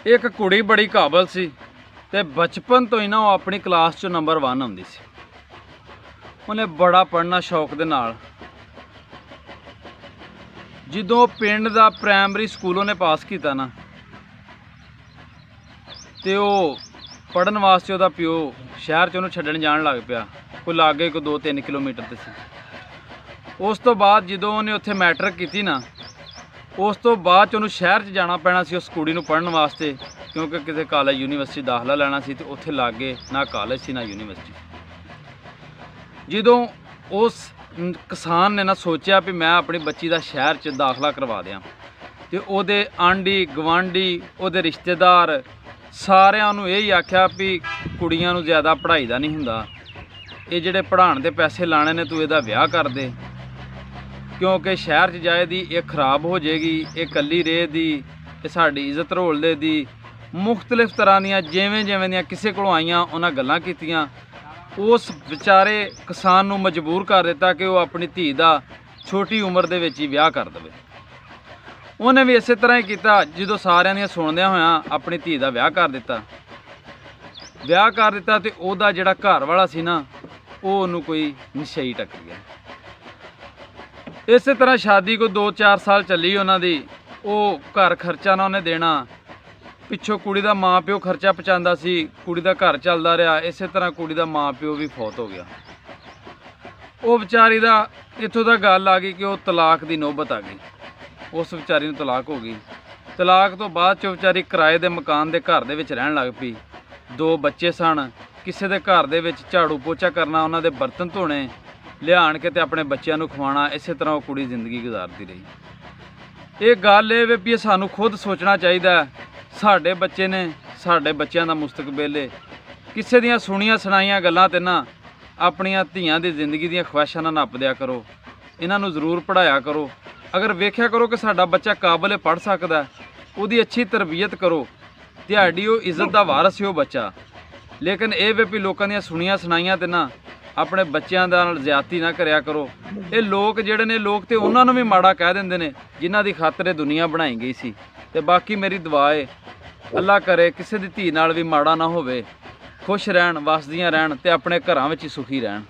एक कुड़ी बड़ी काबल सी ते बचपन तो ही ना वो अपनी क्लास चो नंबर 1 आउंदी सी। उन्हें बड़ा पढ़ना शौक दे नाल जदों पिंड दा प्राइमरी स्कूल उन्हें पास किया ना ते वो पढ़न वास्ते उहदा प्यो शहर च उन्हें छड्डण जाण लग पिया। कोई लागे कोई 2-3 किलोमीटर ते सी। उस तो बाद जदों उन्हें उत्थे मैट्रिक की ना उस तो बाद च उन्हें शहर च जाना पैना सी उस कुड़ी नूं पढ़न वास्ते, क्योंकि किसी कॉलेज यूनीवर्सिटी दाखला लेना सी ते उत्थे लागे ना कॉलेज सी ना यूनीवर्सिटी। जदों उस किसान ने ना सोचा भी मैं अपनी बच्ची का शहर च दाखला करवा दियाँ ते ओहदे आंढी गवांढी ओहदे रिश्तेदार सारिਆਂ ਨੂੰ यही आख्या भी कुड़ियां नूं ज़्यादा पढ़ाई का नहीं हुंदा, ये जिहड़े पढ़ाउण दे पैसे लाने ने तू इहदा विआह कर दे, क्योंकि शहर च जाए दी ये खराब हो जाएगी, ये कली रेह दी, ये साडी इज्जत रोल दी। मुख्तलिफ तरह दियां जिवें जिवें दियां किसे कोलों आईयां उन्हां गल्लां कीतियां। उस बेचारे किसान नूं मजबूर कर दिता कि वह अपनी धी का छोटी उम्र दे विच ही विआह कर देवे। उन्हें भी इस तरह ही किया। जो सारिਆਂ ਦੀਆਂ सुनदियां होया अपनी धी का विआह कर दिता तो ਉਹਦਾ ਜਿਹੜਾ घर वाला सी ना वो कोई नशई टक्कर गया। इस तरह शादी को 2-4 साल चली उन्होंने। वो घर खर्चा ना उन्हें देना, पिछों कुड़ी का माँ प्यो खर्चा पहुँचाता सी, कुड़ी का घर चलता रहा। इस तरह कुड़ी का माँ प्यो भी फौत हो गया। वो बेचारी का इतों तक गल आ गई कि वो तलाक की नौबत आ गई। उस बेचारी नूं तलाक हो गई। तलाक तो बाद चो बेचारी किराए के मकान के घर दे विच रहन लग पई। 2 बच्चे सन, किसी के घर दे विच झाड़ू पोचा करना, उन्होंने बर्तन धोने, लियाण के ते अपने बच्चों को खवाना। इस तरह वो कुड़ी जिंदगी गुजारती रही। ये गल ये भी सानू खुद सोचना चाहिए। साडे बच्चे ने, साडे बच्चों का मुस्तकबिल है। किसी दियां सुनियां सुनाइयां गल्लां ते ना अपनियां धीआं दी जिंदगी दियां ख्वाहिशां ना नप दिया करो। इन्हां नूं जरूर पढ़ाया करो। अगर वेख्या करो कि साडा बच्चा काबिल है, पढ़ सकता है, उसकी अच्छी तरबियत करो। दिहाड़ी वो इज्जत का वारस है वो बच्चा। लेकिन ये भी लोगों दी सुनिया सुनाइयां ते ना अपने बच्चों का ज्यादती ना करया करो। ये लोग जिहड़े ने लोग तो उन्होंने भी माड़ा कह देंदे ने जिन्हां दी खातर दुनिया बनाई गई सी। ते बाकी मेरी दुआ है अल्लाह करे किसी दी धी नाल भी माड़ा ना होवे, खुश रहन, वसदियां रहन ते अपने घरां विच ही सुखी रहन।